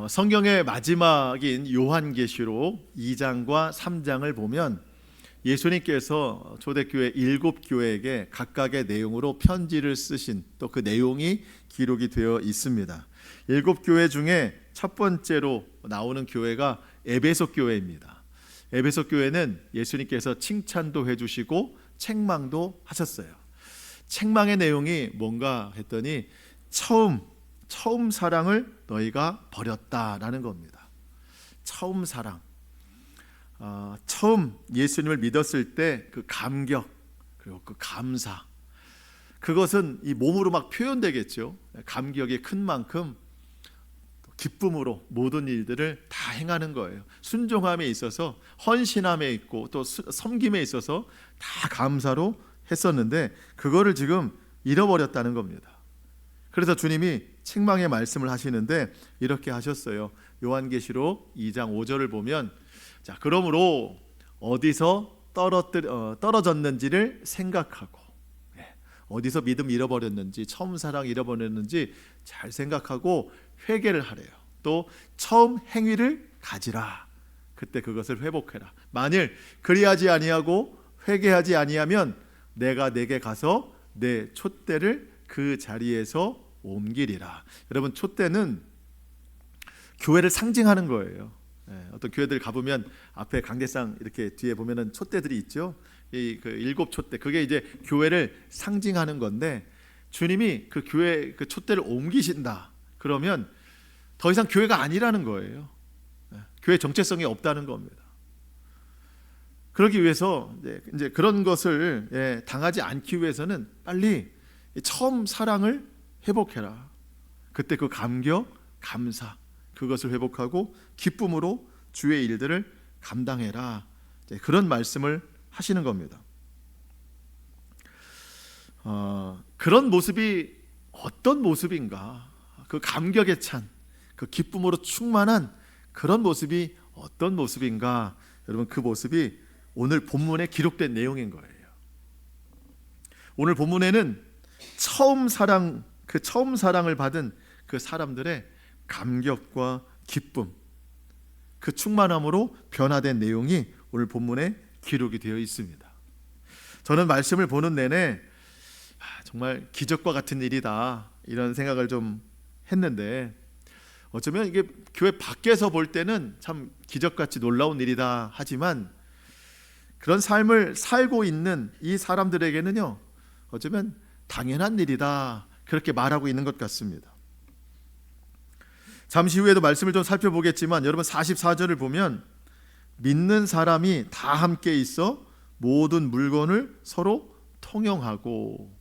성경의 마지막인 요한계시록 2장과 3장을 보면 예수님께서 초대교회 7교회에게 각각의 내용으로 편지를 쓰신 또 그 내용이 기록이 되어 있습니다. 7교회 중에 첫 번째로 나오는 교회가 에베소 교회입니다. 에베소 교회는 예수님께서 칭찬도 해주시고 책망도 하셨어요. 책망의 내용이 뭔가 했더니 처음 사랑을 너희가 버렸다라는 겁니다. 처음 사랑. 처음 예수님을 믿었을 때 그 감격 그리고 그 감사, 그것은 이 몸으로 막 표현되겠죠. 감격이 큰 만큼 기쁨으로 모든 일들을 다 행하는 거예요. 순종함에 있어서, 헌신함에 있고 또 섬김에 있어서 다 감사로 했었는데 그거를 지금 잃어버렸다는 겁니다. 그래서 주님이 책망의 말씀을 하시는데 이렇게 하셨어요. 요한계시록 2장 5절을 보면, 자, 그러므로 어디서 떨어졌는지를 생각하고, 어디서 믿음 잃어버렸는지, 처음 사랑 잃어버렸는지 잘 생각하고 회개를 하래요. 또 처음 행위를 가지라. 그때 그것을 회복해라. 만일 그리하지 아니하고 회개하지 아니하면 내가 내게 가서 내 촛대를 그 자리에서 옮기리라. 여러분, 촛대는 교회를 상징하는 거예요. 어떤 교회들 가보면 앞에 강대상 이렇게 뒤에 보면은 촛대들이 있죠. 그 7촛대, 그게 이제 교회를 상징하는 건데, 주님이 그 교회 그 촛대를 옮기신다 그러면 더 이상 교회가 아니라는 거예요. 교회 정체성이 없다는 겁니다. 그러기 위해서 이제 그런 것을 당하지 않기 위해서는 빨리 처음 사랑을 회복해라. 그때 그 감격, 감사, 그것을 회복하고 기쁨으로 주의 일들을 감당해라. 그런 말씀을 하시는 겁니다. 그런 모습이 어떤 모습인가? 그 감격에 찬, 그 기쁨으로 충만한 그런 모습이 어떤 모습인가? 여러분, 그 모습이 오늘 본문에 기록된 내용인 거예요. 오늘 본문에는 처음 사랑을 받은 그 사람들의 감격과 기쁨, 그 충만함으로 변화된 내용이 오늘 본문에 기록이 되어 있습니다. 저는 말씀을 보는 내내 정말 기적과 같은 일이다, 이런 생각을 좀 했는데, 어쩌면 이게 교회 밖에서 볼 때는 참 기적같이 놀라운 일이다 하지만 그런 삶을 살고 있는 이 사람들에게는요, 어쩌면 당연한 일이다, 그렇게 말하고 있는 것 같습니다. 잠시 후에도 말씀을 좀 살펴보겠지만, 여러분 44절을 보면 믿는 사람이 다 함께 있어 모든 물건을 서로 통용하고,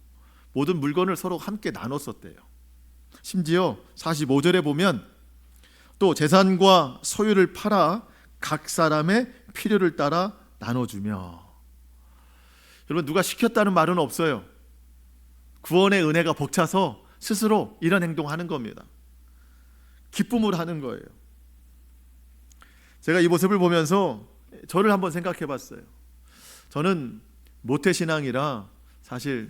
모든 물건을 서로 함께 나눴었대요. 심지어 45절에 보면 또 재산과 소유를 팔아 각 사람의 필요를 따라 나눠주며. 여러분, 누가 시켰다는 말은 없어요. 구원의 은혜가 벅차서 스스로 이런 행동하는 겁니다. 기쁨으로 하는 거예요. 제가 이 모습을 보면서 저를 한번 생각해 봤어요. 저는 모태신앙이라 사실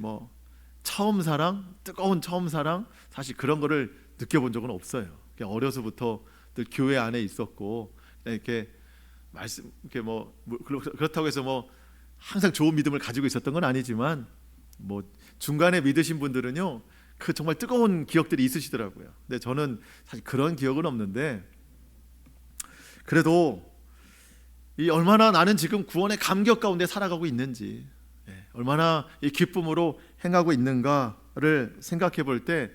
처음 사랑, 뜨거운 처음 사랑, 사실 그런 거를 느껴본 적은 없어요. 어려서부터 늘 교회 안에 있었고, 이렇게 그렇다고 해서 항상 좋은 믿음을 가지고 있었던 건 아니지만, 중간에 믿으신 분들은요, 그 정말 뜨거운 기억들이 있으시더라고요. 근데 저는 사실 그런 기억은 없는데, 그래도 이 얼마나 나는 지금 구원의 감격 가운데 살아가고 있는지, 얼마나 이 기쁨으로 행하고 있는가를 생각해 볼 때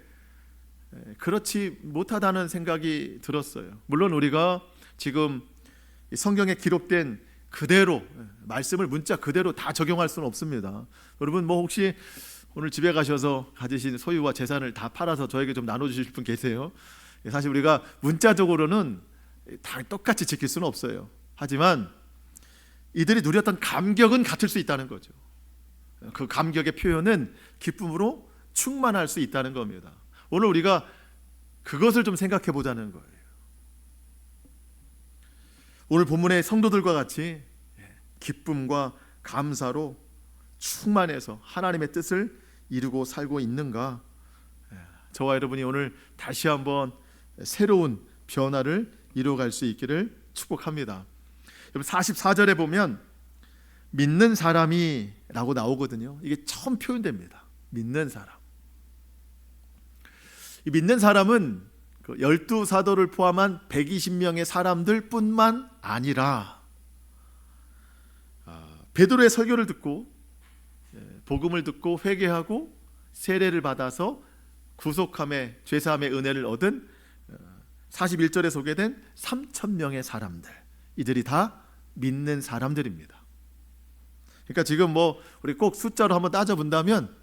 그렇지 못하다는 생각이 들었어요. 물론 우리가 지금 성경에 기록된 그대로 말씀을 문자 그대로 다 적용할 수는 없습니다. 여러분, 혹시 오늘 집에 가셔서 가지신 소유와 재산을 다 팔아서 저에게 좀 나눠주실 분 계세요? 사실 우리가 문자적으로는 다 똑같이 지킬 수는 없어요. 하지만 이들이 누렸던 감격은 같을 수 있다는 거죠. 그 감격의 표현은 기쁨으로 충만할 수 있다는 겁니다. 오늘 우리가 그것을 좀 생각해 보자는 거예요. 오늘 본문의 성도들과 같이 기쁨과 감사로 충만해서 하나님의 뜻을 이루고 살고 있는가? 저와 여러분이 오늘 다시 한번 새로운 변화를 이루어갈 수 있기를 축복합니다. 여러분 44절에 보면 믿는 사람이 라고 나오거든요. 이게 처음 표현됩니다. 믿는 사람. 이 믿는 사람은 그 12사도를 포함한 120명의 사람들 뿐만 아니라 베드로의 설교를 듣고 복음을 듣고 회개하고 세례를 받아서 구속함의 죄사함의 은혜를 얻은 41절에 소개된 3,000명의 사람들, 이들이 다 믿는 사람들입니다. 그러니까 지금 우리 꼭 숫자로 한번 따져본다면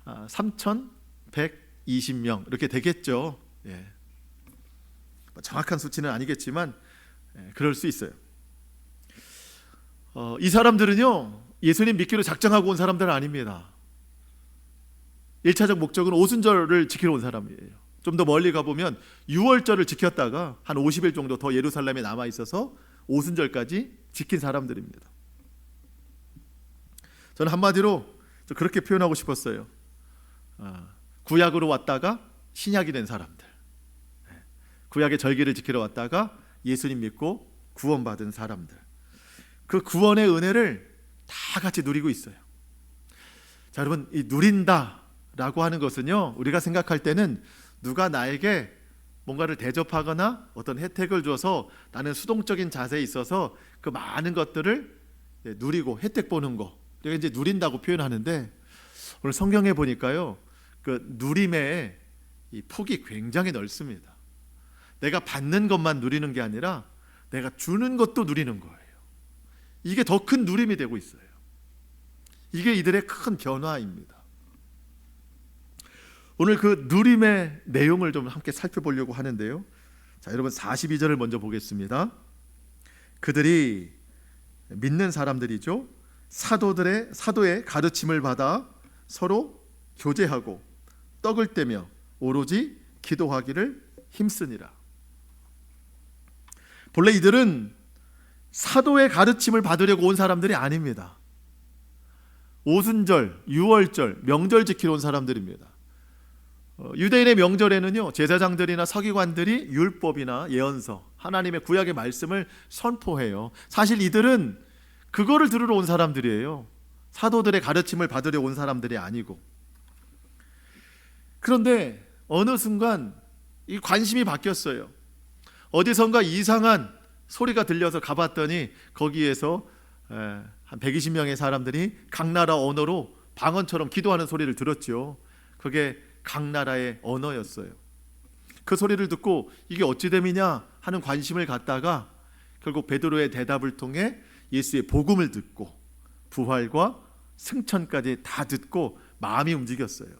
3,120명 이렇게 되겠죠. 정확한 수치는 아니겠지만 그럴 수 있어요. 이 사람들은요, 예수님 믿기로 작정하고 온 사람들은 아닙니다. 1차적 목적은 오순절을 지키러 온 사람이에요. 좀 더 멀리 가보면 6월절을 지켰다가 한 50일 정도 더 예루살렘에 남아 있어서 오순절까지 지킨 사람들입니다. 저는 한마디로 그렇게 표현하고 싶었어요. 구약으로 왔다가 신약이 된 사람들, 구약의 절기를 지키러 왔다가 예수님 믿고 구원받은 사람들, 그 구원의 은혜를 다 같이 누리고 있어요. 자, 여러분, 이 누린다라고 하는 것은요, 우리가 생각할 때는 누가 나에게 뭔가를 대접하거나 어떤 혜택을 줘서 나는 수동적인 자세에 있어서 그 많은 것들을 누리고 혜택 보는 거, 우리가 이제 누린다고 표현하는데, 오늘 성경에 보니까요, 그 누림의 이 폭이 굉장히 넓습니다. 내가 받는 것만 누리는 게 아니라 내가 주는 것도 누리는 거예요. 이게 더 큰 누림이 되고 있어요. 이게 이들의 큰 변화입니다. 오늘 그 누림의 내용을 좀 함께 살펴보려고 하는데요. 자, 여러분 42절을 먼저 보겠습니다. 그들이 믿는 사람들이죠. 사도의 가르침을 받아 서로 교제하고 떡을 떼며 오로지 기도하기를 힘쓰니라. 본래 이들은 사도의 가르침을 받으려고 온 사람들이 아닙니다. 오순절, 유월절, 명절 지키러 온 사람들입니다. 유대인의 명절에는요, 제사장들이나 서기관들이 율법이나 예언서, 하나님의 구약의 말씀을 선포해요. 사실 이들은 그거를 들으러 온 사람들이에요. 사도들의 가르침을 받으려 온 사람들이 아니고. 그런데 어느 순간 이 관심이 바뀌었어요. 어디선가 이상한 소리가 들려서 가봤더니 거기에서 한 120명의 사람들이 각 나라 언어로 방언처럼 기도하는 소리를 들었죠. 그게 각 나라의 언어였어요. 그 소리를 듣고 이게 어찌됨이냐 하는 관심을 갖다가 결국 베드로의 대답을 통해 예수의 복음을 듣고 부활과 승천까지 다 듣고 마음이 움직였어요.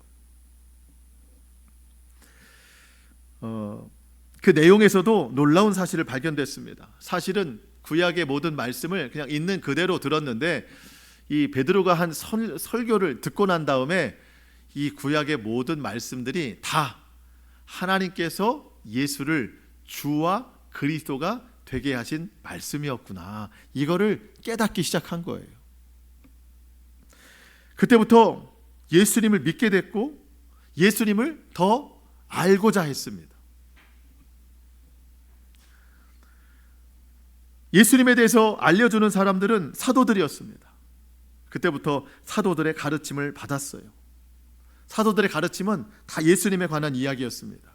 그 내용에서도 놀라운 사실을 발견됐습니다. 사실은 구약의 모든 말씀을 그냥 있는 그대로 들었는데 이 베드로가 한 설교를 듣고 난 다음에 이 구약의 모든 말씀들이 다 하나님께서 예수를 주와 그리스도가 되게 하신 말씀이었구나, 이거를 깨닫기 시작한 거예요. 그때부터 예수님을 믿게 됐고 예수님을 더 알고자 했습니다. 예수님에 대해서 알려주는 사람들은 사도들이었습니다. 그때부터 사도들의 가르침을 받았어요. 사도들의 가르침은 다 예수님에 관한 이야기였습니다.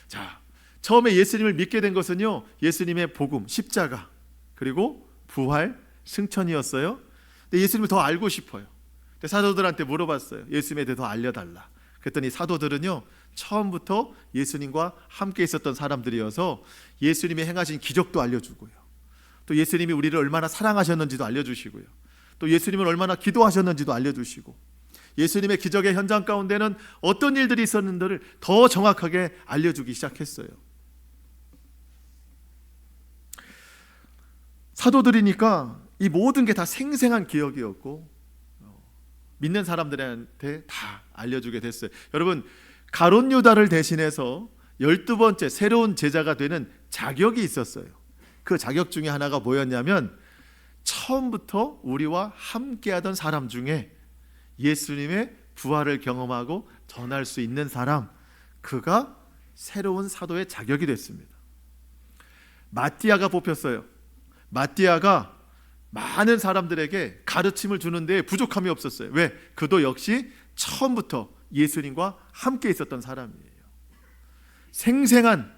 자, 처음에 예수님을 믿게 된 것은요, 예수님의 복음, 십자가, 그리고 부활, 승천이었어요. 근데 예수님을 더 알고 싶어요. 근데 사도들한테 물어봤어요. 예수님에 대해 더 알려달라. 그랬더니 사도들은요, 처음부터 예수님과 함께 있었던 사람들이어서 예수님이 행하신 기적도 알려주고요, 또 예수님이 우리를 얼마나 사랑하셨는지도 알려주시고요, 또 예수님은 얼마나 기도하셨는지도 알려주시고, 예수님의 기적의 현장 가운데는 어떤 일들이 있었는지를 더 정확하게 알려주기 시작했어요. 사도들이니까 이 모든 게 다 생생한 기억이었고 믿는 사람들한테 다 알려주게 됐어요. 여러분, 가룟 유다를 대신해서 12번째 새로운 제자가 되는 자격이 있었어요. 그 자격 중에 하나가 뭐였냐면, 처음부터 우리와 함께하던 사람 중에 예수님의 부활을 경험하고 전할 수 있는 사람, 그가 새로운 사도의 자격이 됐습니다. 마띠아가 뽑혔어요. 마띠아가 많은 사람들에게 가르침을 주는데 부족함이 없었어요. 왜? 그도 역시 처음부터 예수님과 함께 있었던 사람이에요. 생생한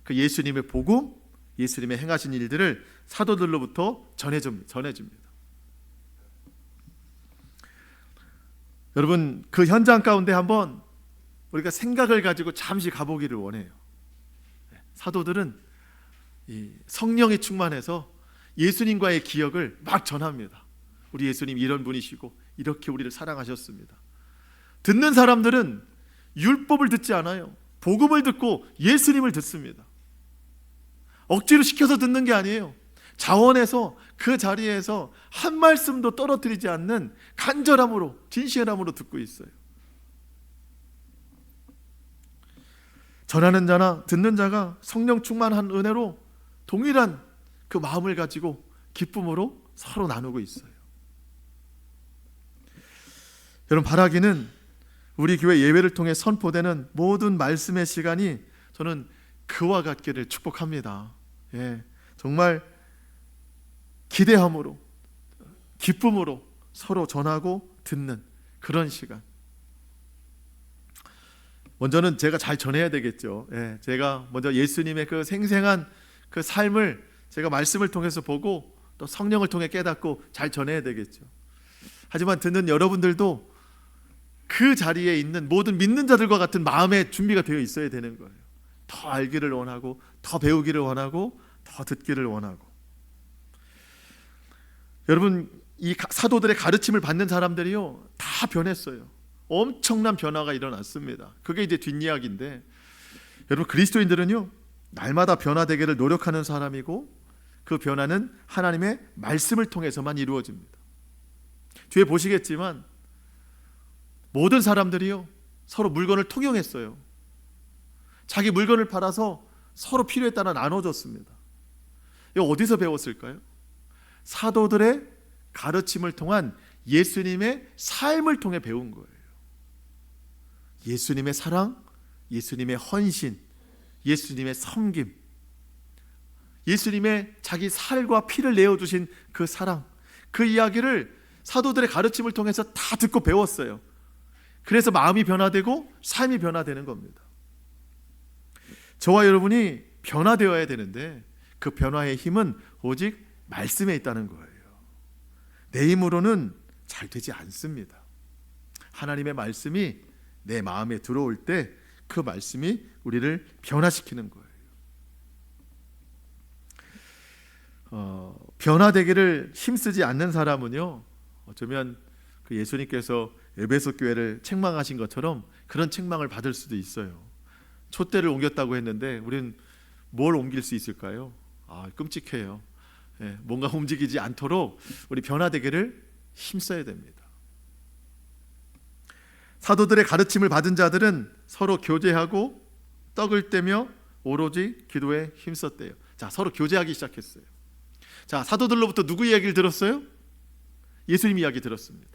그 예수님의 복음, 예수님의 행하신 일들을 사도들로부터 전해줍니다. 여러분, 그 현장 가운데 한번 우리가 생각을 가지고 잠시 가보기를 원해요. 사도들은 이 성령이 충만해서 예수님과의 기억을 막 전합니다. 우리 예수님 이런 분이시고 이렇게 우리를 사랑하셨습니다. 듣는 사람들은 율법을 듣지 않아요. 복음을 듣고 예수님을 듣습니다. 억지로 시켜서 듣는 게 아니에요. 자원해서 그 자리에서 한 말씀도 떨어뜨리지 않는 간절함으로, 진실함으로 듣고 있어요. 전하는 자나 듣는 자가 성령 충만한 은혜로 동일한 그 마음을 가지고 기쁨으로 서로 나누고 있어요. 여러분, 바라기는 우리 교회 예배를 통해 선포되는 모든 말씀의 시간이 저는 그와 같기를 축복합니다. 정말 기대함으로, 기쁨으로 서로 전하고 듣는 그런 시간. 먼저는 제가 잘 전해야 되겠죠. 제가 먼저 예수님의 그 생생한 그 삶을 제가 말씀을 통해서 보고 또 성령을 통해 깨닫고 잘 전해야 되겠죠. 하지만 듣는 여러분들도 그 자리에 있는 모든 믿는 자들과 같은 마음의 준비가 되어 있어야 되는 거예요. 더 알기를 원하고, 더 배우기를 원하고, 더 듣기를 원하고. 여러분, 이 사도들의 가르침을 받는 사람들이요, 다 변했어요. 엄청난 변화가 일어났습니다. 그게 이제 뒷이야기인데, 여러분, 그리스도인들은요, 날마다 변화되기를 노력하는 사람이고, 그 변화는 하나님의 말씀을 통해서만 이루어집니다. 뒤에 보시겠지만 모든 사람들이요, 서로 물건을 통용했어요. 자기 물건을 팔아서 서로 필요에 따라 나눠줬습니다. 이거 어디서 배웠을까요? 사도들의 가르침을 통한 예수님의 삶을 통해 배운 거예요. 예수님의 사랑, 예수님의 헌신, 예수님의 섬김, 예수님의 자기 살과 피를 내어주신 그 사랑, 그 이야기를 사도들의 가르침을 통해서 다 듣고 배웠어요. 그래서 마음이 변화되고 삶이 변화되는 겁니다. 저와 여러분이 변화되어야 되는데 그 변화의 힘은 오직 말씀에 있다는 거예요. 내 힘으로는 잘 되지 않습니다. 하나님의 말씀이 내 마음에 들어올 때 그 말씀이 우리를 변화시키는 거예요. 변화되기를 힘쓰지 않는 사람은요, 어쩌면 그 예수님께서 에베소 교회를 책망하신 것처럼 그런 책망을 받을 수도 있어요. 촛대를 옮겼다고 했는데 우리는 뭘 옮길 수 있을까요? 끔찍해요. 뭔가 움직이지 않도록 우리 변화되기를 힘써야 됩니다. 사도들의 가르침을 받은 자들은 서로 교제하고 떡을 떼며 오로지 기도에 힘썼대요. 자, 서로 교제하기 시작했어요. 자, 사도들로부터 누구 이야기를 들었어요? 예수님 이야기 들었습니다.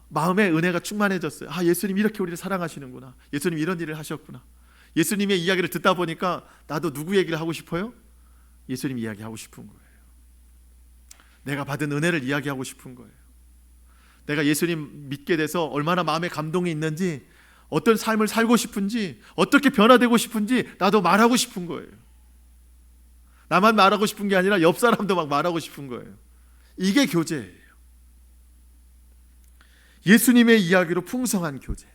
마음에 은혜가 충만해졌어요. 예수님 이렇게 우리를 사랑하시는구나. 예수님 이런 일을 하셨구나. 예수님의 이야기를 듣다 보니까 나도 누구 얘기를 하고 싶어요? 예수님 이야기하고 싶은 거예요. 내가 받은 은혜를 이야기하고 싶은 거예요. 내가 예수님 믿게 돼서 얼마나 마음에 감동이 있는지, 어떤 삶을 살고 싶은지, 어떻게 변화되고 싶은지 나도 말하고 싶은 거예요. 나만 말하고 싶은 게 아니라 옆 사람도 막 말하고 싶은 거예요. 이게 교제예요. 예수님의 이야기로 풍성한 교제,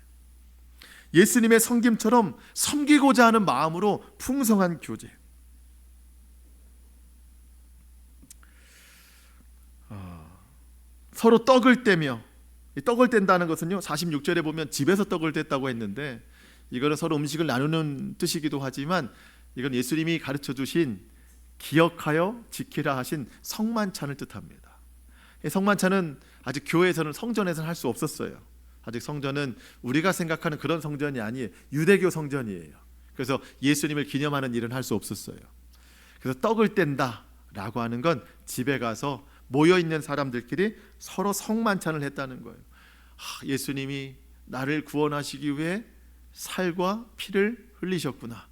예수님의 섬김처럼 섬기고자 하는 마음으로 풍성한 교제. 서로 떡을 떼며, 떡을 뗀다는 것은요, 46절에 보면 집에서 떡을 뗐다고 했는데 이거는 서로 음식을 나누는 뜻이기도 하지만 이건 예수님이 가르쳐 주신 기억하여 지키라 하신 성만찬을 뜻합니다. 성만찬은 아직 교회에서는, 성전에서는 할 수 없었어요. 아직 성전은 우리가 생각하는 그런 성전이 아니에요. 유대교 성전이에요. 그래서 예수님을 기념하는 일은 할 수 없었어요. 그래서 떡을 뗀다라고 하는 건 집에 가서 모여있는 사람들끼리 서로 성만찬을 했다는 거예요. 예수님이 나를 구원하시기 위해 살과 피를 흘리셨구나.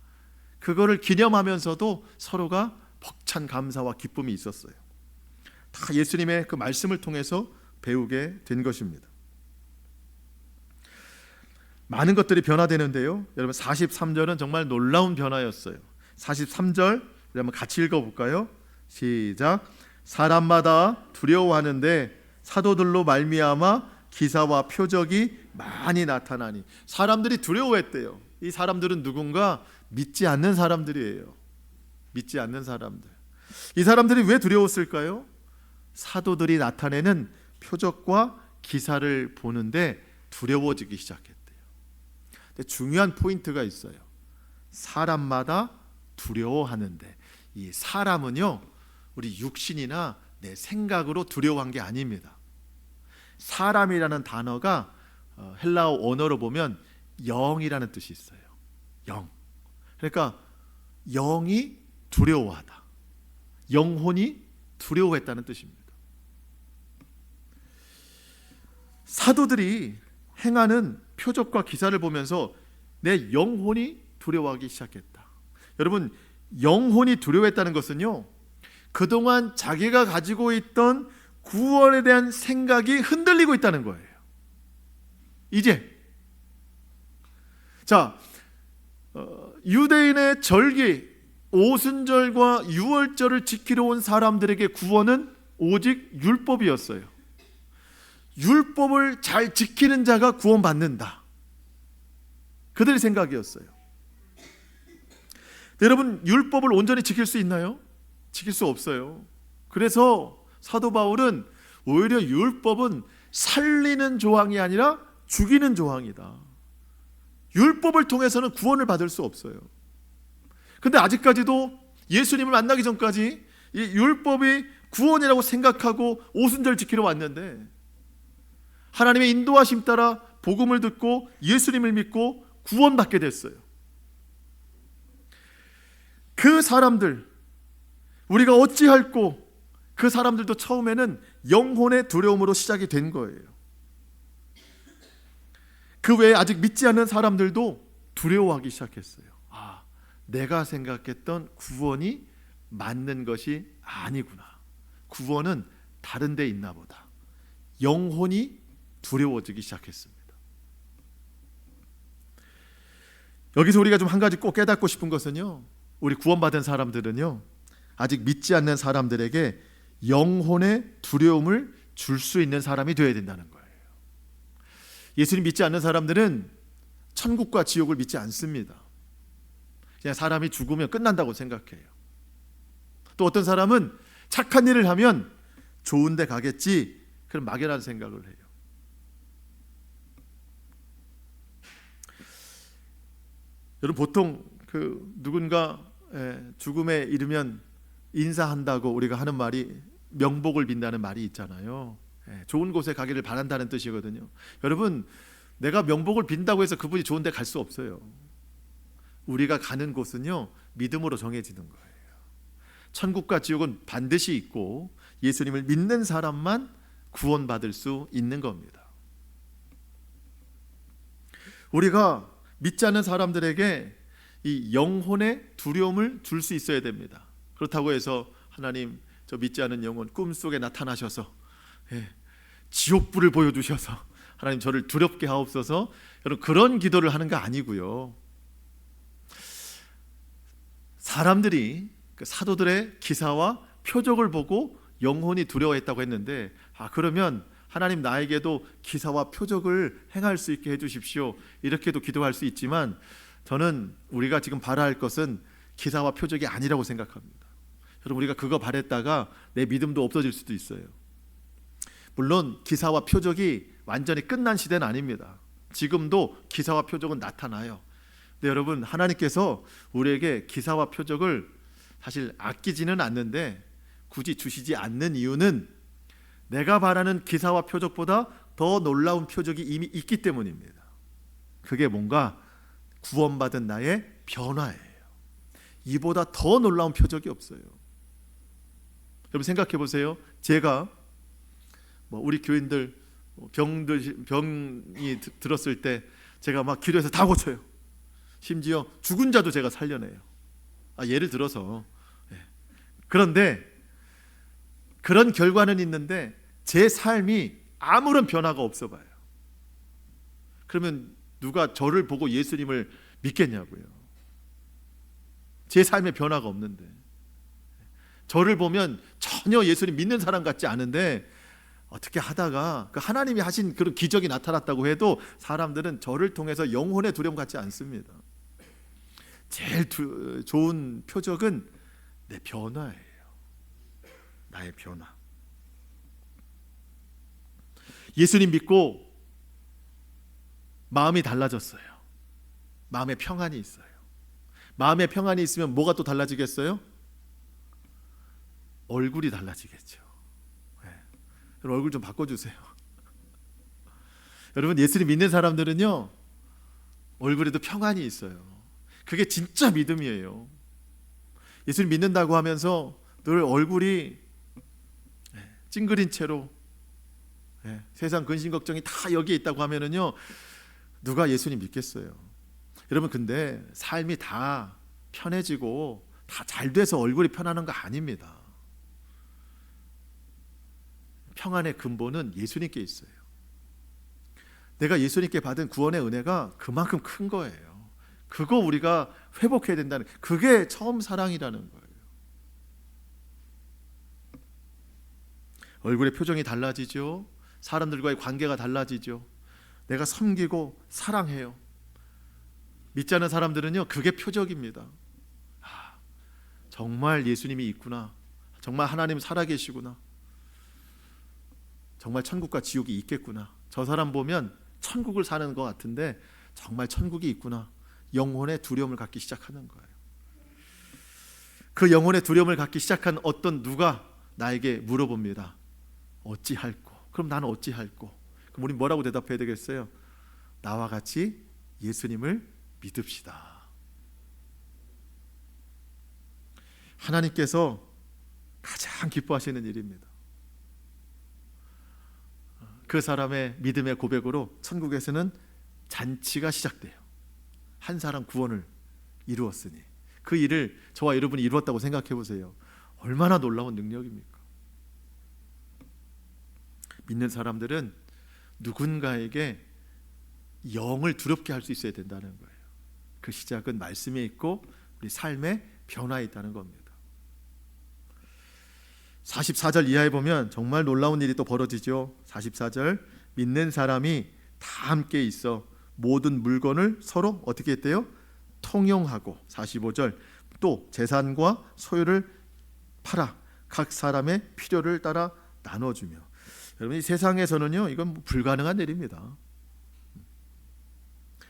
그거를 기념하면서도 서로가 벅찬 감사와 기쁨이 있었어요. 다 예수님의 그 말씀을 통해서 배우게 된 것입니다. 많은 것들이 변화되는데요. 여러분 43절은 정말 놀라운 변화였어요. 43절 한번 같이 읽어볼까요? 시작. 사람마다 두려워하는데 사도들로 말미암아 기사와 표적이 많이 나타나니. 사람들이 두려워했대요. 이 사람들은 누군가 믿지 않는 사람들이에요. 믿지 않는 사람들. 이 사람들이 왜 두려웠을까요? 사도들이 나타내는 표적과 기사를 보는데 두려워지기 시작했대요. 근데 중요한 포인트가 있어요. 사람마다 두려워하는데, 이 사람은요, 우리 육신이나 내 생각으로 두려워한 게 아닙니다. 사람이라는 단어가 헬라어 언어로 보면 영이라는 뜻이 있어요. 영. 그러니까 영이 두려워하다. 영혼이 두려워했다는 뜻입니다. 사도들이 행하는 표적과 기사를 보면서 내 영혼이 두려워하기 시작했다. 여러분, 영혼이 두려워했다는 것은요, 그동안 자기가 가지고 있던 구원에 대한 생각이 흔들리고 있다는 거예요. 이제 자, 유대인의 절기 오순절과 유월절을 지키러 온 사람들에게 구원은 오직 율법이었어요. 율법을 잘 지키는 자가 구원받는다. 그들의 생각이었어요. 여러분, 율법을 온전히 지킬 수 있나요? 지킬 수 없어요. 그래서 사도 바울은 오히려 율법은 살리는 조항이 아니라 죽이는 조항이다. 율법을 통해서는 구원을 받을 수 없어요. 근데 아직까지도 예수님을 만나기 전까지 이 율법이 구원이라고 생각하고 오순절 지키러 왔는데, 하나님의 인도하심 따라 복음을 듣고 예수님을 믿고 구원받게 됐어요. 그 사람들, 우리가 어찌할꼬, 그 사람들도 처음에는 영혼의 두려움으로 시작이 된 거예요. 그 외에 아직 믿지 않는 사람들도 두려워하기 시작했어요. 아, 내가 생각했던 구원이 맞는 것이 아니구나. 구원은 다른 데 있나 보다. 영혼이 두려워지기 시작했습니다. 여기서 우리가 좀 한 가지 꼭 깨닫고 싶은 것은요, 우리 구원받은 사람들은요, 아직 믿지 않는 사람들에게 영혼의 두려움을 줄 수 있는 사람이 되어야 된다는 거예요. 예수님 믿지 않는 사람들은 천국과 지옥을 믿지 않습니다. 그냥 사람이 죽으면 끝난다고 생각해요. 또 어떤 사람은 착한 일을 하면 좋은 데 가겠지, 그런 막연한 생각을 해요. 여러분, 보통 누군가 죽음에 이르면 인사한다고 우리가 하는 말이 명복을 빈다는 말이 있잖아요. 좋은 곳에 가기를 바란다는 뜻이거든요. 여러분, 내가 명복을 빈다고 해서 그분이 좋은 데 갈 수 없어요. 우리가 가는 곳은요, 믿음으로 정해지는 거예요. 천국과 지옥은 반드시 있고 예수님을 믿는 사람만 구원받을 수 있는 겁니다. 우리가 믿지 않는 사람들에게 이 영혼의 두려움을 줄 수 있어야 됩니다. 그렇다고 해서 하나님, 저 믿지 않는 영혼 꿈속에 나타나셔서 지옥불을 보여주셔서 하나님 저를 두렵게 하옵소서, 여러분 그런 기도를 하는 거 아니고요. 사람들이 그 사도들의 기사와 표적을 보고 영혼이 두려워했다고 했는데, 그러면 하나님 나에게도 기사와 표적을 행할 수 있게 해주십시오, 이렇게도 기도할 수 있지만, 저는 우리가 지금 바라할 것은 기사와 표적이 아니라고 생각합니다. 여러분, 우리가 그거 바랬다가 내 믿음도 없어질 수도 있어요. 물론 기사와 표적이 완전히 끝난 시대는 아닙니다. 지금도 기사와 표적은 나타나요. 근데 여러분, 하나님께서 우리에게 기사와 표적을 사실 아끼지는 않는데 굳이 주시지 않는 이유는 내가 바라는 기사와 표적보다 더 놀라운 표적이 이미 있기 때문입니다. 그게 뭔가 구원받은 나의 변화예요. 이보다 더 놀라운 표적이 없어요. 여러분 생각해 보세요. 제가 우리 교인들 병이 들었을 때 제가 막 기도해서 다 고쳐요. 심지어 죽은 자도 제가 살려내요. 예를 들어서. 그런데 그런 결과는 있는데 제 삶이 아무런 변화가 없어 봐요. 그러면 누가 저를 보고 예수님을 믿겠냐고요. 제 삶에 변화가 없는데. 저를 보면 전혀 예수님 믿는 사람 같지 않은데 어떻게 하다가 그 하나님이 하신 그런 기적이 나타났다고 해도 사람들은 저를 통해서 영혼의 두려움 갖지 않습니다. 제일 좋은 표적은 내 변화예요. 나의 변화. 예수님 믿고 마음이 달라졌어요. 마음에 평안이 있어요. 마음에 평안이 있으면 뭐가 또 달라지겠어요? 얼굴이 달라지겠죠. 여러분 얼굴 좀 바꿔주세요. 여러분 예수님 믿는 사람들은요 얼굴에도 평안이 있어요. 그게 진짜 믿음이에요. 예수님 믿는다고 하면서 늘 얼굴이 찡그린 채로 세상 근심 걱정이 다 여기에 있다고 하면은요 누가 예수님 믿겠어요? 여러분 근데 삶이 다 편해지고 다 잘 돼서 얼굴이 편안한 거 아닙니다. 평안의 근본은 예수님께 있어요. 내가 예수님께 받은 구원의 은혜가 그만큼 큰 거예요. 그거 우리가 회복해야 된다는, 그게 처음 사랑이라는 거예요. 얼굴의 표정이 달라지죠. 사람들과의 관계가 달라지죠. 내가 섬기고 사랑해요. 믿지 않는 사람들은요 그게 표적입니다. 정말 예수님이 있구나. 정말 하나님 살아계시구나. 정말 천국과 지옥이 있겠구나. 저 사람 보면 천국을 사는 것 같은데 정말 천국이 있구나. 영혼의 두려움을 갖기 시작하는 거예요. 그 영혼의 두려움을 갖기 시작한 어떤 누가 나에게 물어봅니다. 어찌할꼬? 그럼 나는 어찌할꼬? 그럼 우리 뭐라고 대답해야 되겠어요? 나와 같이 예수님을 믿읍시다. 하나님께서 가장 기뻐하시는 일입니다. 그 사람의 믿음의 고백으로 천국에서는 잔치가 시작돼요. 한 사람 구원을 이루었으니 그 일을 저와 여러분이 이루었다고 생각해 보세요. 얼마나 놀라운 능력입니까? 믿는 사람들은 누군가에게 영을 두렵게 할 수 있어야 된다는 거예요. 그 시작은 말씀에 있고 우리 삶의 변화에 있다는 겁니다. 44절 이하에 보면 정말 놀라운 일이 또 벌어지죠. 44절 믿는 사람이 다 함께 있어 모든 물건을 서로 어떻게 했대요? 통용하고. 45절 또 재산과 소유를 팔아 각 사람의 필요를 따라 나눠주며. 여러분 이 세상에서는요 이건 불가능한 일입니다.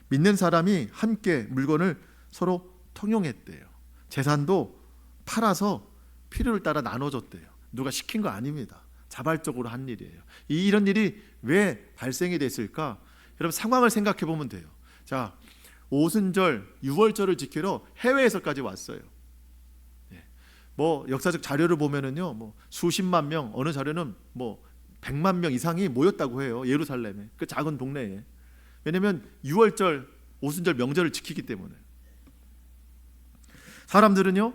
믿는 사람이 함께 물건을 서로 통용했대요. 재산도 팔아서 필요를 따라 나눠줬대요. 누가 시킨 거 아닙니다. 자발적으로 한 일이에요. 이런 일이 왜 발생이 됐을까? 여러분 상황을 생각해 보면 돼요. 자, 오순절, 유월절을 지키러 해외에서까지 왔어요. 뭐 역사적 자료를 보면은요, 뭐 수십만 명, 어느 자료는 뭐 100만 명 이상이 모였다고 해요. 예루살렘에 그 작은 동네에. 왜냐하면 유월절, 오순절 명절을 지키기 때문에. 사람들은요,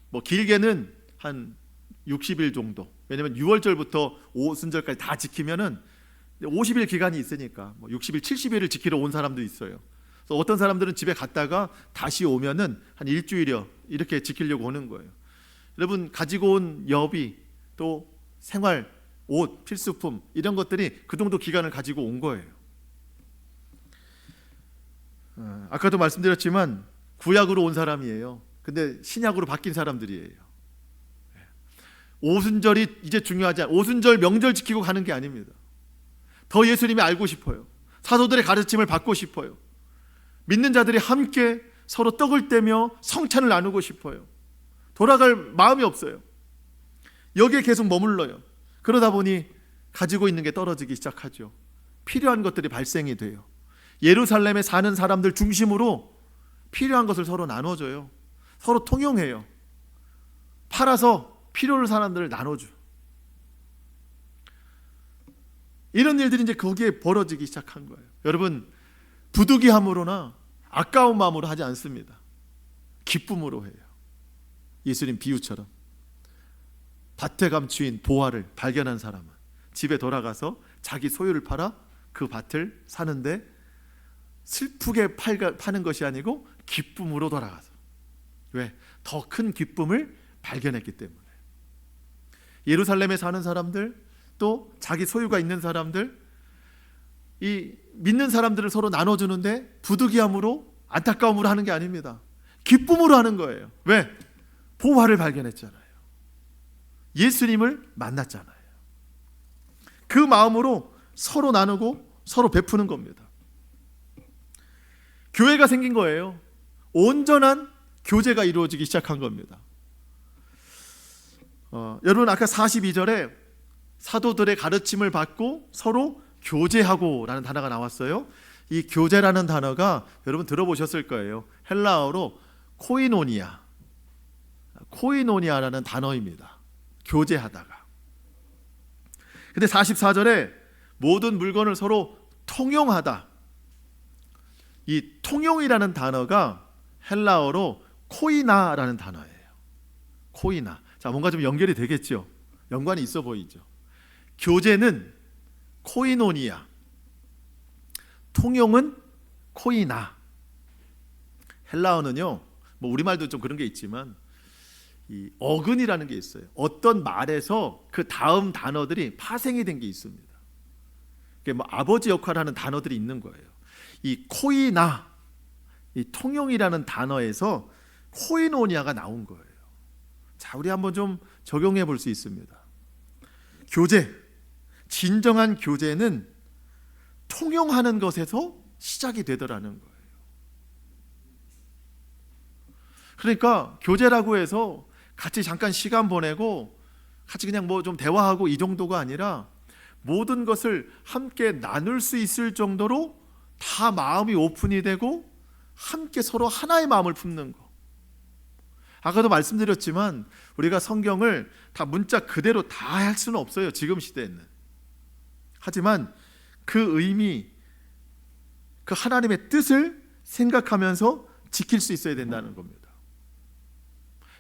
뭐 길게는 한 60일 정도. 왜냐하면 6월절부터 오순절까지 다 지키면은 50일 기간이 있으니까 뭐 60일, 70일을 지키러 온 사람도 있어요. 그래서 어떤 사람들은 집에 갔다가 다시 오면은 한 일주일여 이렇게 지키려고 오는 거예요. 여러분 가지고 온 여비 또 생활, 옷, 필수품 이런 것들이 그 정도 기간을 가지고 온 거예요. 아까도 말씀드렸지만 구약으로 온 사람이에요. 근데 신약으로 바뀐 사람들이에요. 오순절이 이제 중요하지 않아요. 오순절 명절 지키고 가는 게 아닙니다. 더 예수님이 알고 싶어요. 사도들의 가르침을 받고 싶어요. 믿는 자들이 함께 서로 떡을 떼며 성찬을 나누고 싶어요. 돌아갈 마음이 없어요. 여기에 계속 머물러요. 그러다 보니 가지고 있는 게 떨어지기 시작하죠. 필요한 것들이 발생이 돼요. 예루살렘에 사는 사람들 중심으로 필요한 것을 서로 나눠줘요. 서로 통용해요. 팔아서 필요한 사람들을 나눠줘. 이런 일들이 이제 거기에 벌어지기 시작한 거예요. 여러분 부득이함으로나 아까운 마음으로 하지 않습니다. 기쁨으로 해요. 예수님 비유처럼 밭에 감추인 보화를 발견한 사람은 집에 돌아가서 자기 소유를 팔아 그 밭을 사는데 슬프게 파는 것이 아니고 기쁨으로 돌아가서. 왜? 더 큰 기쁨을 발견했기 때문에. 예루살렘에 사는 사람들, 또 자기 소유가 있는 사람들, 이 믿는 사람들을 서로 나눠주는데 부득이함으로, 안타까움으로 하는 게 아닙니다. 기쁨으로 하는 거예요. 왜? 보화를 발견했잖아요. 예수님을 만났잖아요. 그 마음으로 서로 나누고 서로 베푸는 겁니다. 교회가 생긴 거예요. 온전한 교제가 이루어지기 시작한 겁니다. 여러분 아까 42절에 사도들의 가르침을 받고 서로 교제하고 라는 단어가 나왔어요. 이 교제라는 단어가 여러분 들어보셨을 거예요. 헬라어로 코이노니아라는 단어입니다. 교제하다가. 근데 44절에 모든 물건을 서로 통용하다. 이 통용이라는 단어가 헬라어로 코이나라는 단어예요. 코이나. 자, 뭔가 좀 연결이 되겠죠? 연관이 있어 보이죠? 교제는 코이노니아, 통용은 코이나. 헬라어는요, 뭐 우리말도 좀 그런 게 있지만 이 어근이라는 게 있어요. 어떤 말에서 그 다음 단어들이 파생이 된 게 있습니다. 그게 뭐 아버지 역할하는 단어들이 있는 거예요. 이 코이나, 이 통용이라는 단어에서 코이노니아가 나온 거예요. 자, 우리 한번 좀 적용해 볼 수 있습니다. 교제, 진정한 교제는 통용하는 것에서 시작이 되더라는 거예요. 그러니까 교제라고 해서 같이 잠깐 시간 보내고 같이 그냥 뭐 좀 대화하고 이 정도가 아니라 모든 것을 함께 나눌 수 있을 정도로 다 마음이 오픈이 되고 함께 서로 하나의 마음을 품는 거. 아까도 말씀드렸지만 우리가 성경을 다 문자 그대로 다 할 수는 없어요. 지금 시대에는. 하지만 그 의미, 그 하나님의 뜻을 생각하면서 지킬 수 있어야 된다는 겁니다.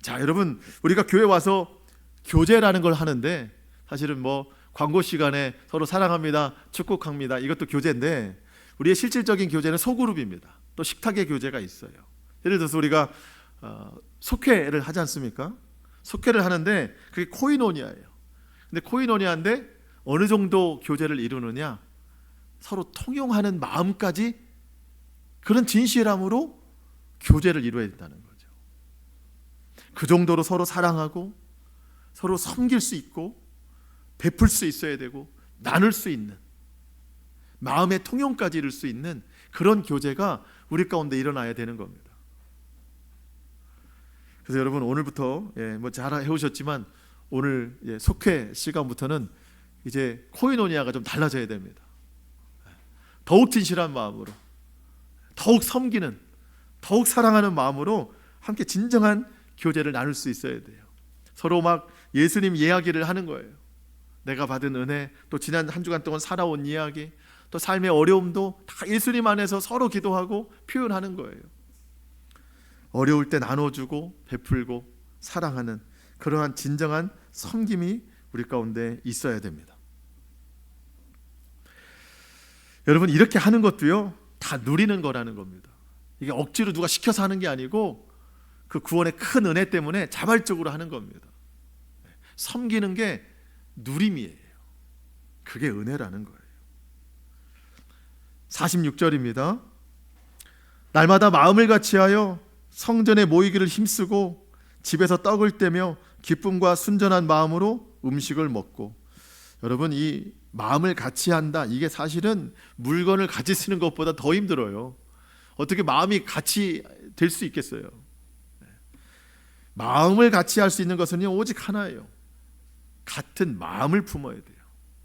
자, 여러분, 우리가 교회 와서 교제라는 걸 하는데 사실은 뭐 광고 시간에 서로 사랑합니다, 축복합니다, 이것도 교제인데 우리의 실질적인 교제는 소그룹입니다. 또 식탁의 교제가 있어요. 예를 들어서 우리가 속회를 하지 않습니까? 속회를 하는데 그게 코이노니아예요. 근데 코이노니아인데 어느 정도 교제를 이루느냐? 서로 통용하는 마음까지 그런 진실함으로 교제를 이루어야 된다는 거죠. 그 정도로 서로 사랑하고 서로 섬길 수 있고 베풀 수 있어야 되고 나눌 수 있는, 마음의 통용까지 이룰 수 있는 그런 교제가 우리 가운데 일어나야 되는 겁니다. 그래서 여러분 오늘부터 뭐 잘 해오셨지만 오늘 속회 시간부터는 이제 코이노니아가 좀 달라져야 됩니다. 더욱 진실한 마음으로, 더욱 섬기는, 더욱 사랑하는 마음으로 함께 진정한 교제를 나눌 수 있어야 돼요. 서로 막 예수님 이야기를 하는 거예요. 내가 받은 은혜, 또 지난 한 주간 동안 살아온 이야기, 또 삶의 어려움도 다 예수님 안에서 서로 기도하고 표현하는 거예요. 어려울 때 나눠주고 베풀고 사랑하는 그러한 진정한 섬김이 우리 가운데 있어야 됩니다. 여러분, 이렇게 하는 것도요 다 누리는 거라는 겁니다. 이게 억지로 누가 시켜서 하는 게 아니고 그 구원의 큰 은혜 때문에 자발적으로 하는 겁니다. 섬기는 게 누림이에요. 그게 은혜라는 거예요. 46절입니다. 날마다 마음을 같이하여 성전에 모이기를 힘쓰고 집에서 떡을 떼며 기쁨과 순전한 마음으로 음식을 먹고. 여러분, 이 마음을 같이 한다, 이게 사실은 물건을 같이 쓰는 것보다 더 힘들어요. 어떻게 마음이 같이 될 수 있겠어요? 마음을 같이 할 수 있는 것은 오직 하나예요. 같은 마음을 품어야 돼요.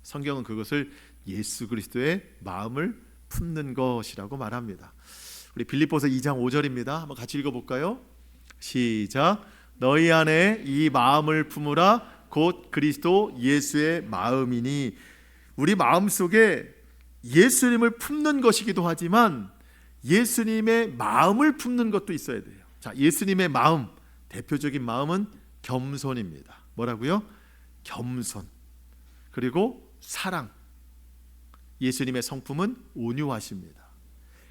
성경은 그것을 예수 그리스도의 마음을 품는 것이라고 말합니다. 우리 빌립보서 2장 5절입니다. 한번 같이 읽어볼까요? 시작. 너희 안에 이 마음을 품으라. 곧 그리스도 예수의 마음이니. 우리 마음속에 예수님을 품는 것이기도 하지만 예수님의 마음을 품는 것도 있어야 돼요. 자, 예수님의 마음, 대표적인 마음은 겸손입니다. 뭐라고요? 겸손. 그리고 사랑. 예수님의 성품은 온유하십니다.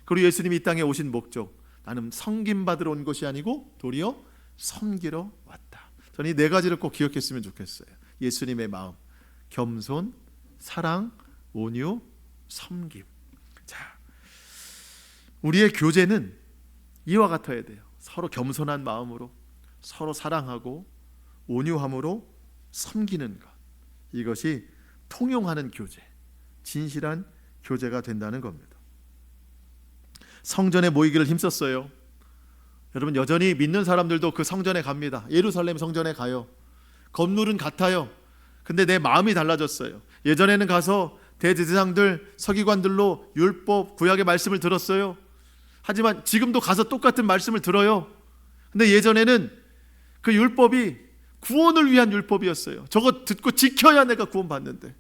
그리고 예수님이 이 땅에 오신 목적, 나는 섬김받으러 온 것이 아니고 도리어 섬기러 왔다. 저는 이 네 가지를 꼭 기억했으면 좋겠어요. 예수님의 마음, 겸손, 사랑, 온유, 섬김. 자, 우리의 교제는 이와 같아야 돼요. 서로 겸손한 마음으로, 서로 사랑하고 온유함으로 섬기는 것. 이것이 통용하는 교제, 진실한 교제가 된다는 겁니다. 성전에 모이기를 힘썼어요. 여러분, 여전히 믿는 사람들도 그 성전에 갑니다. 예루살렘 성전에 가요. 건물은 같아요. 근데 내 마음이 달라졌어요. 예전에는 가서 대제사장들, 서기관들로 율법, 구약의 말씀을 들었어요. 하지만 지금도 가서 똑같은 말씀을 들어요. 근데 예전에는 그 율법이 구원을 위한 율법이었어요. 저거 듣고 지켜야 내가 구원받는데.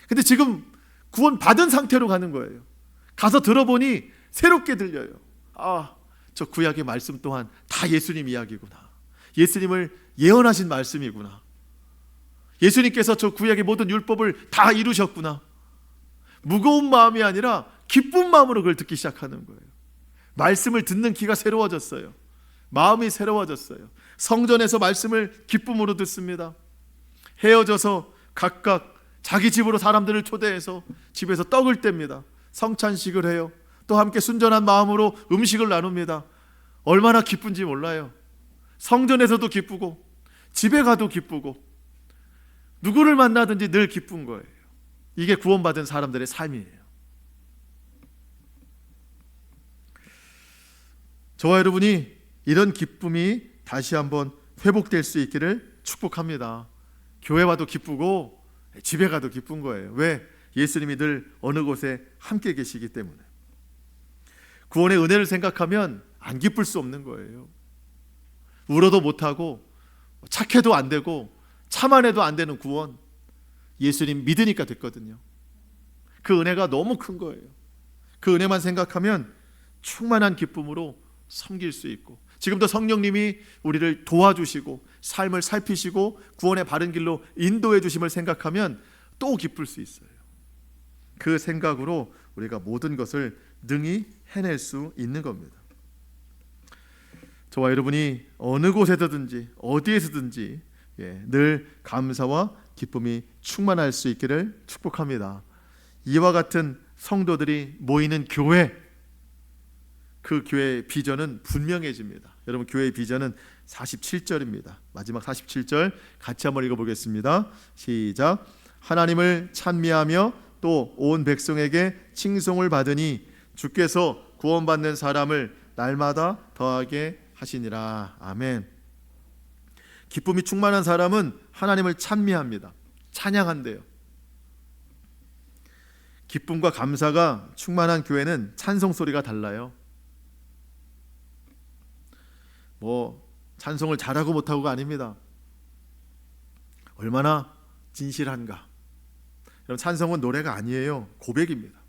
근데 지금 구원받은 상태로 가는 거예요. 가서 들어보니 새롭게 들려요. 아, 저 구약의 말씀 또한 다 예수님 이야기구나. 예수님을 예언하신 말씀이구나. 예수님께서 저 구약의 모든 율법을 다 이루셨구나. 무거운 마음이 아니라 기쁜 마음으로 그걸 듣기 시작하는 거예요. 말씀을 듣는 귀가 새로워졌어요. 마음이 새로워졌어요. 성전에서 말씀을 기쁨으로 듣습니다. 헤어져서 각각 자기 집으로 사람들을 초대해서 집에서 떡을 뗍니다. 성찬식을 해요. 또 함께 순전한 마음으로 음식을 나눕니다. 얼마나 기쁜지 몰라요. 성전에서도 기쁘고 집에 가도 기쁘고 누구를 만나든지 늘 기쁜 거예요. 이게 구원받은 사람들의 삶이에요. 저와 여러분이 이런 기쁨이 다시 한번 회복될 수 있기를 축복합니다. 교회 와도 기쁘고 집에 가도 기쁜 거예요. 왜? 예수님이 늘 어느 곳에 함께 계시기 때문에. 구원의 은혜를 생각하면 안 기쁠 수 없는 거예요. 울어도 못하고 착해도 안 되고 참아내도 안 되는 구원, 예수님 믿으니까 됐거든요. 그 은혜가 너무 큰 거예요. 그 은혜만 생각하면 충만한 기쁨으로 섬길 수 있고, 지금도 성령님이 우리를 도와주시고 삶을 살피시고 구원의 바른 길로 인도해 주심을 생각하면 또 기쁠 수 있어요. 그 생각으로 우리가 모든 것을 능히 해낼 수 있는 겁니다. 저와 여러분이 어느 곳에서든지 어디에서든지 늘 감사와 기쁨이 충만할 수 있기를 축복합니다. 이와 같은 성도들이 모이는 교회, 그 교회의 비전은 분명해집니다. 여러분, 교회의 비전은 47절입니다. 마지막 47절 같이 한번 읽어보겠습니다. 시작. 하나님을 찬미하며 또 온 백성에게 칭송을 받으니 주께서 구원받는 사람을 날마다 더하게 하시니라. 아멘. 기쁨이 충만한 사람은 하나님을 찬미합니다. 찬양한대요. 기쁨과 감사가 충만한 교회는 찬송 소리가 달라요. 찬송을 잘하고 못하고가 아닙니다. 얼마나 진실한가. 여러분, 찬송은 노래가 아니에요. 고백입니다.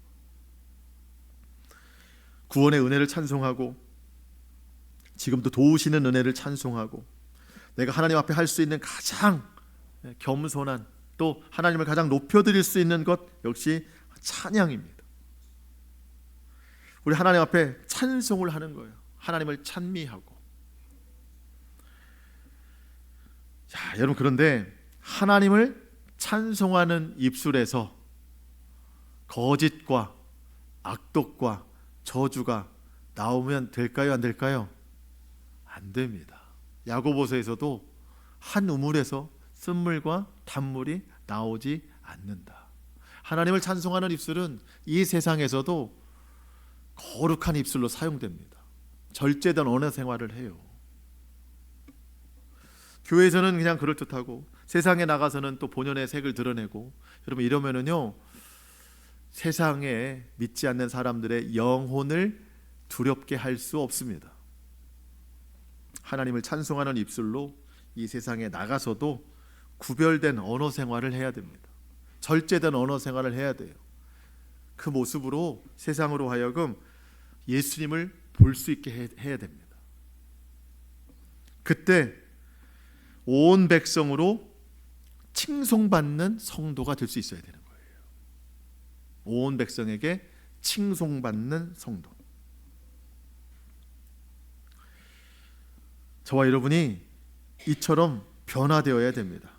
구원의 은혜를 찬송하고 지금도 도우시는 은혜를 찬송하고 내가 하나님 앞에 할 수 있는 가장 겸손한, 또 하나님을 가장 높여드릴 수 있는 것 역시 찬양입니다. 우리 하나님 앞에 찬송을 하는 거예요. 하나님을 찬미하고. 자, 여러분, 그런데 하나님을 찬송하는 입술에서 거짓과 악독과 저주가 나오면 될까요? 안 될까요? 안 됩니다. 야고보서에서도 한 우물에서 쓴물과 단물이 나오지 않는다. 하나님을 찬송하는 입술은 이 세상에서도 거룩한 입술로 사용됩니다. 절제된 언어 생활을 해요. 교회에서는 그냥 그럴듯하고 세상에 나가서는 또 본연의 색을 드러내고, 여러분, 이러면은요 세상에 믿지 않는 사람들의 영혼을 두렵게 할 수 없습니다. 하나님을 찬송하는 입술로 이 세상에 나가서도 구별된 언어 생활을 해야 됩니다. 절제된 언어 생활을 해야 돼요. 그 모습으로 세상으로 하여금 예수님을 볼 수 있게 해야 됩니다. 그때 온 백성으로 칭송받는 성도가 될 수 있어야 되는 거예요. 온 백성에게 칭송받는 성도. 저와 여러분이 이처럼 변화되어야 됩니다.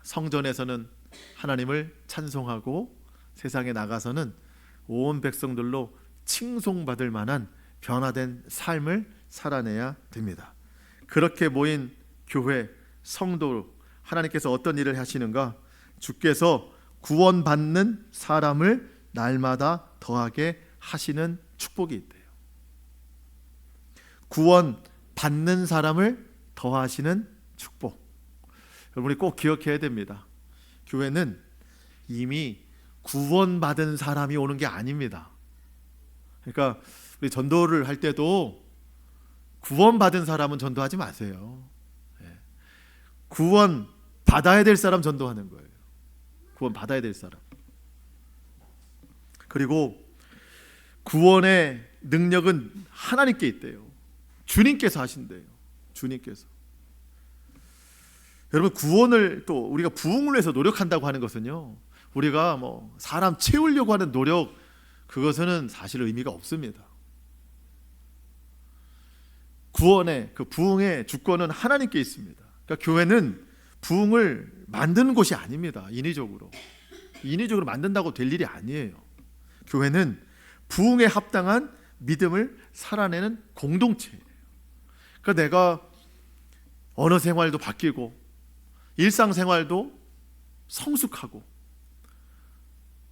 성전에서는 하나님을 찬송하고 세상에 나가서는 온 백성들로 칭송받을 만한 변화된 삶을 살아내야 됩니다. 그렇게 모인 교회, 성도, 하나님께서 어떤 일을 하시는가? 주께서 구원받는 사람을 날마다 더하게 하시는 축복이 있대요. 구원받는 사람을 더하시는 축복. 여러분이 꼭 기억해야 됩니다. 교회는 이미 구원받은 사람이 오는 게 아닙니다. 그러니까 우리 전도를 할 때도 구원받은 사람은 전도하지 마세요. 구원 받아야 될 사람 전도하는 거예요. 구원 받아야 될 사람. 그리고 구원의 능력은 하나님께 있대요. 주님께서 하신대요. 주님께서. 여러분, 구원을 또 우리가 부흥을 위해서 노력한다고 하는 것은요, 우리가 뭐 사람 채우려고 하는 노력, 그것은 사실 의미가 없습니다. 구원의 그 부흥의 주권은 하나님께 있습니다. 그러니까 교회는 부흥을 만드는 곳이 아닙니다. 인위적으로 만든다고 될 일이 아니에요. 교회는 부흥에 합당한 믿음을 살아내는 공동체예요. 그러니까 내가 언어 생활도 바뀌고 일상생활도 성숙하고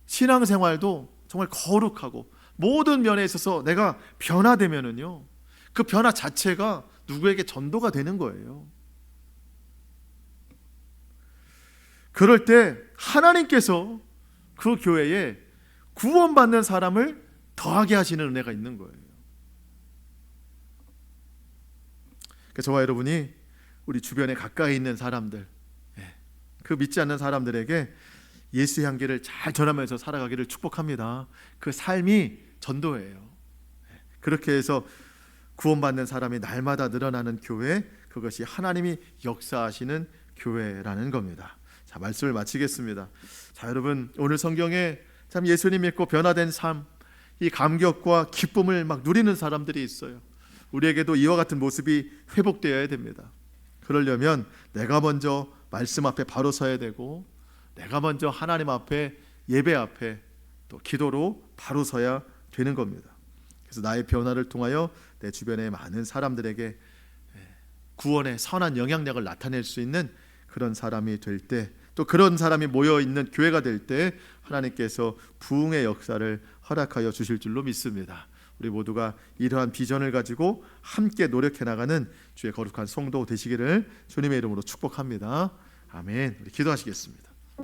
신앙생활도 정말 거룩하고 모든 면에 있어서 내가 변화되면은요, 그 변화 자체가 누구에게 전도가 되는 거예요. 그럴 때 하나님께서 그 교회에 구원받는 사람을 더하게 하시는 은혜가 있는 거예요. 그러니까 저와 여러분이 우리 주변에 가까이 있는 사람들, 그 믿지 않는 사람들에게 예수의 향기를 잘 전하면서 살아가기를 축복합니다. 그 삶이 전도예요. 그렇게 해서 구원받는 사람이 날마다 늘어나는 교회, 그것이 하나님이 역사하시는 교회라는 겁니다. 자, 말씀을 마치겠습니다. 자, 여러분, 오늘 성경에 참 예수님 믿고 변화된 삶, 이 감격과 기쁨을 막 누리는 사람들이 있어요. 우리에게도 이와 같은 모습이 회복되어야 됩니다. 그러려면 내가 먼저 말씀 앞에 바로 서야 되고, 내가 먼저 하나님 앞에, 예배 앞에 또 기도로 바로 서야 되는 겁니다. 그래서 나의 변화를 통하여 내 주변의 많은 사람들에게 구원의 선한 영향력을 나타낼 수 있는 그런 사람이 될 때, 또 그런 사람이 모여있는 교회가 될 때 하나님께서 부흥의 역사를 허락하여 주실 줄로 믿습니다. 우리 모두가 이러한 비전을 가지고 함께 노력해 나가는 주의 거룩한 성도 되시기를 주님의 이름으로 축복합니다. 아멘. 우리 기도하시겠습니다.